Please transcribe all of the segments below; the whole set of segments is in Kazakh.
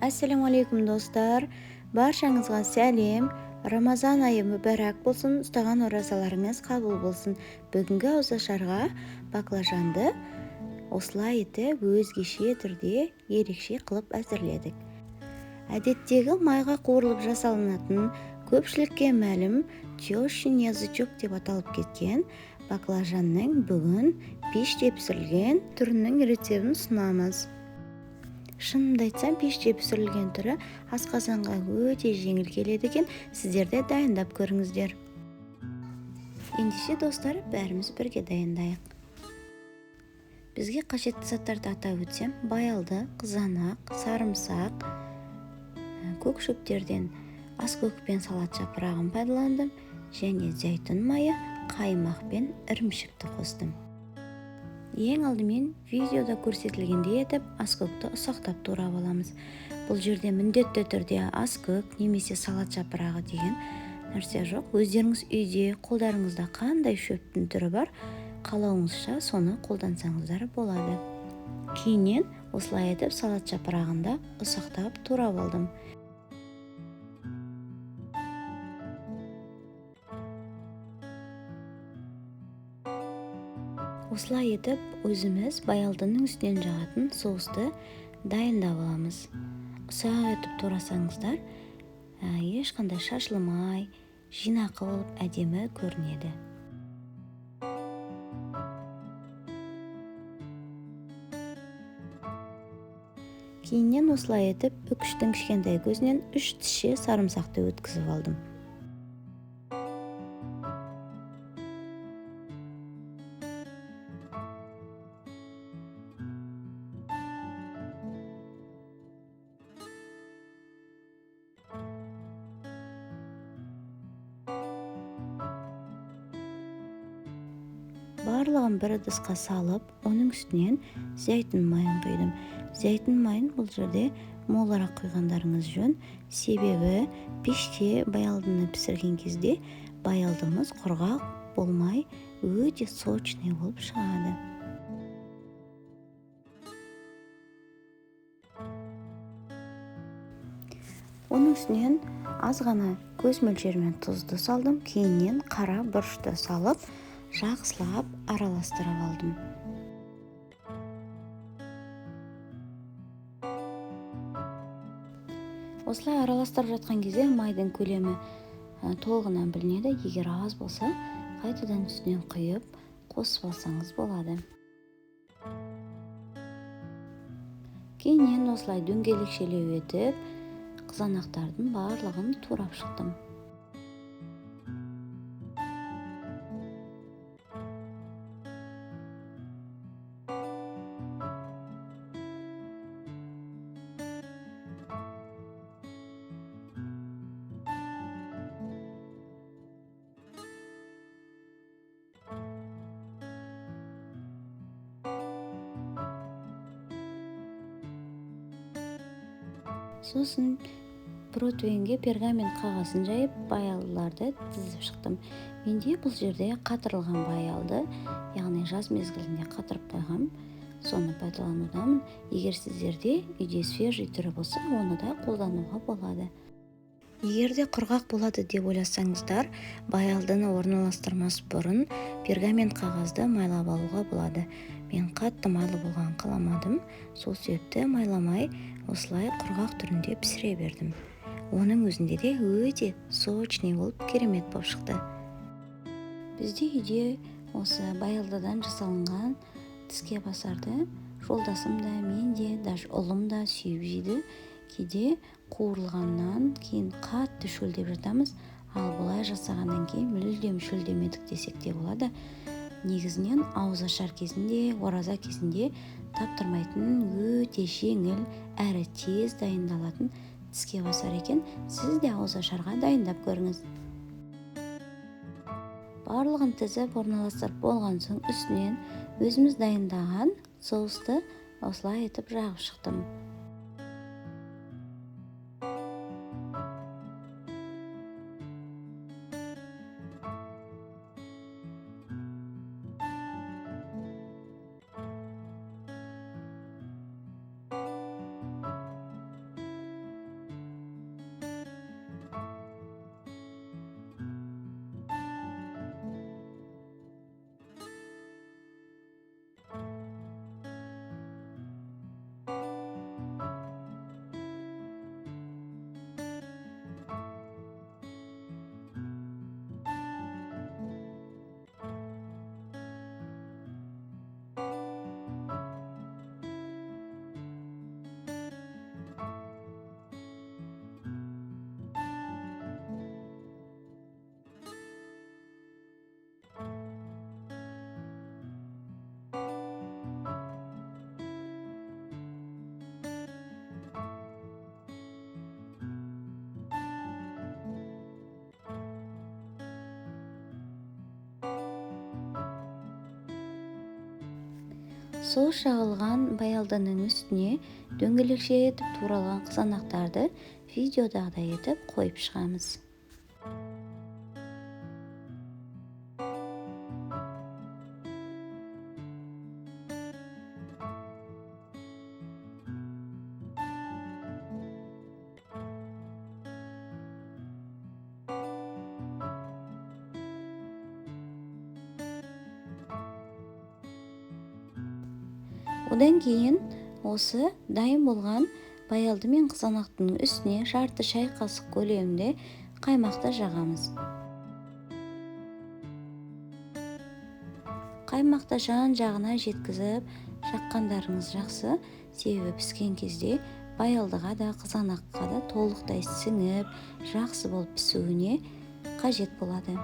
Assalomu alaykum do'stlar. Barchangizga səlom. Ramazan ayı mübarək bolsun. Ustagan orazalaringiz qabul bolsun. Бүгінгі ауызашарға баклажанды осылай етіп өзгеше түрде ерекше қылып әзірледік. Әдеттегі майға қуырылып жасалынатын, көпшілікке мәлім тещин язычок деп аталып кеткен баклажанның бүгін пеште пісірілген түрінің рецебін ұсынамыз. Шынымды айтсам, пеште пісірілген түрі асқазанға өте жеңіл келеді екен, сіздер де дайындап көріңіздер. Ендеше достар, бәріміз бірге дайындайық. Бізге қажетті заттарды атап өтсем, баялды, қызанақ, сарымсақ, көк шөптерден аскөк пен салат жапырағын пайдаландым, және зәйтүн майы, қаймақ пен ірімшікті қостым. Ең алдымен видеода көрсетілгендей етіп аскөкті ұсақтап турап аламыз. Бұл жерде міндетті түрде аскөк немесе салат жапырағы деген нәрсе жоқ. Өздеріңіз үйде қолдарыңызда қандай шөптің түрі бар, қалауыңызша соны қолдансаңыздар болады. Кейіннен осылай етіп салат жапырағында ұсақтап турап алдым. Осылай етіп, өзіміз баялдының үстінен жағатын соусты дайындап аламыз. Ұсақ етіп турасаңыздар, ешқандай шашылмай, жинақы болып әдемі көрінеді. Кейіннен осылай етіп, үкіштің кішкентай көзінен 3 тісше сарымсақты өткізіп алдым. Барлығын бір ыдысқа салып, оның үстінен зәйтүн майын құйдым. Зәйтүн майын бұл жерде молырақ құйғандарыңыз жөн, себебі пеште баялдыны пісірген кезде баялдымыз құрғақ болмай, өте сочный болып шығады. Оның үстінен аз ғана көз мөлшерімен тұзды салдым, кейіннен қара бұрышты салып, жақсылап араластырып алдым. Осылай араластырып жатқан кезде майдың көлемі толығынан білінеді. Егер аз болса, қайтадан үстінен құйып, қосып алсаңыз болады. Кейіннен осылай дөңгелекшелеу етіп, қызанақтардың барлығын турап шықтым. Сосын протеинге пергамент қағазын жайып, баялдыларды тізіп шықтым. Менде бұл жерде қатырылған баялды, яғни жаз мезгілінде қатырып қойғам, соны пайдаланудамын. Егер сіздерде үйде свежий түрі болса, оны да қолдануға болады. Егерде құрғақ болады деп ойласаңыздар, баялдыны орналастырмас бұрын пергамент қағазды майлап алуға болады. Мен қатты майлы болған қаламадым, сол себепті майламай осылай құрғақ түрінде пісіре бердім. Оның өзінде де өте сочный болып, керемет болып шықты. Бізде үйде осы баялдыдан жасалынған тіске басарды жолдасым да, мен де, даже ұлым да сүйіп жейді. Кейде қуырылғаннан кейін қатты шөлдеп жатамыз, ал бұлай жасағаннан кейін мүлдем шөлдемедік десек те болады. Негізінен ауызашар кезінде, ораза кезінде таптырмайтын, өте жеңіл әрі тез дайындалатын тіске басар екен. Сіз де ауызашарға дайындап көріңіз. Барлығын тізіп орналастырып болған соң үстінен өзіміз дайындаған соусты осылай етіп жағып шықтым. Су шағылған баялдының үстіне дөңгелекше етіп туралған қызанақтарды видеодағыдай етіп қойып шығамыз. Одан кейін осы дайын болған баялды мен қызанақтың үстіне жарты шай қасық көлемінде қаймақты жағамыз. Қаймақты жан-жағына жеткізіп жаққандарыңыз жақсы, себебі піскен кезде баялдыға да қызанаққа да толықтай сіңіп, жақсы болып пісуіне қажет болады.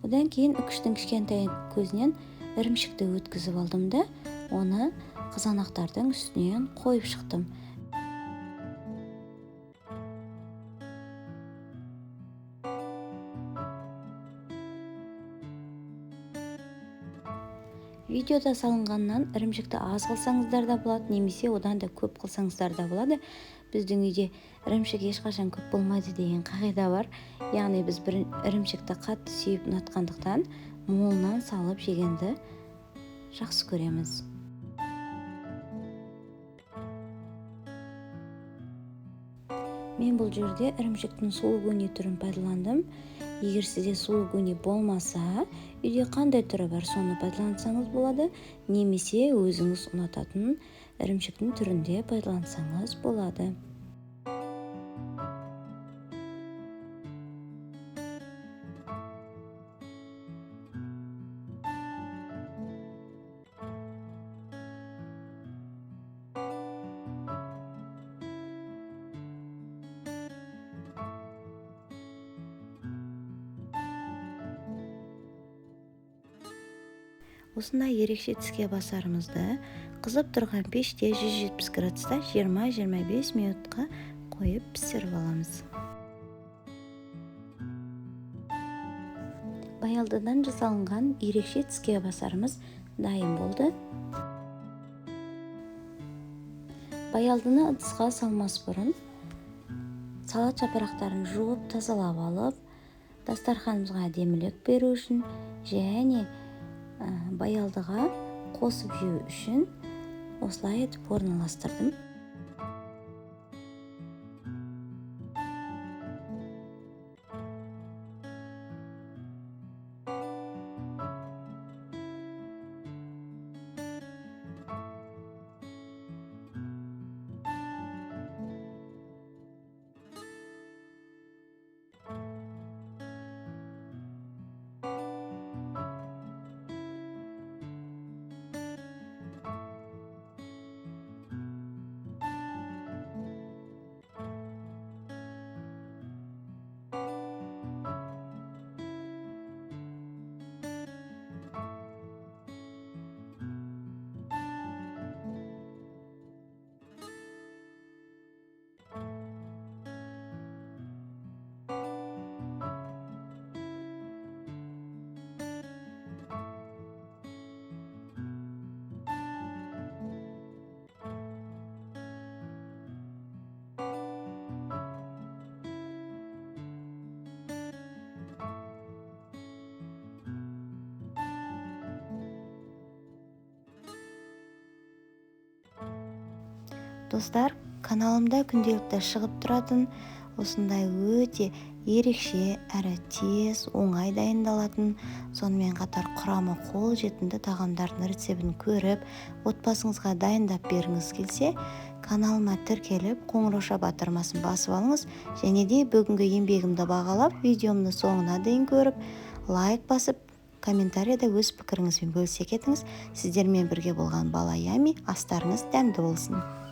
Одан кейін үкіштің кішкентай көзінен ірімшікті өткізіп алдым да, оны қызанақтардың үстінен қойып шықтым. Видеода салынғаннан ірімшікті аз қылсаңыздар да болады, немесе одан да көп қылсаңыздар да болады. Біздің үйде ірімшік ешқашан көп болмайды деген қағида бар. Яғни біз бір ірімшікті қатты сүйіп ұнатқандықтан молынан салып жегенді жақсы көреміз. Мен бұл жерде ірімшіктің сулугуни түрін пайдаландым. Егер сізде сулугуни болмаса, үйде қандай түрі бар, соны пайдалансаңыз болады, немесе өзіңіз ұнататын ірімшіктің түрінде пайдалансаңыз болады. Осындай ерекше тіске басарымызды қызып тұрған пеште 170 градуста 20-25 минутқа қойып пісіріп аламыз. Баялдыдан жасалынған ерекше тіске басарымыз дайын болды. Баялдыны ыдысқа салмас бұрын салат жапырақтарын жуып тазалап алып, дастарханымызға әдемілік беру үшін және баялдыға қосып жеу үшін осылай етіп орналастырдым. Достар, каналымда күнделікті шығып тұратын осындай өте ерекше әрі тез, оңай дайындалатын, сонымен қатар құрамы қол жетімді тағамдардың рецебін көріп, отбасыңызға дайындап бергіңіз келсе, каналыма тіркеліп, қоңырауша батырмасын басып алыңыз, және де бүгінгі еңбегімді бағалап, видеомды соңына дейін көріп, лайк басып, комментарияда өз пікіріңізбен бөлісе кетіңіз. Сіздермен бірге болған Бала Ями, астарыңыз дәмді болсын.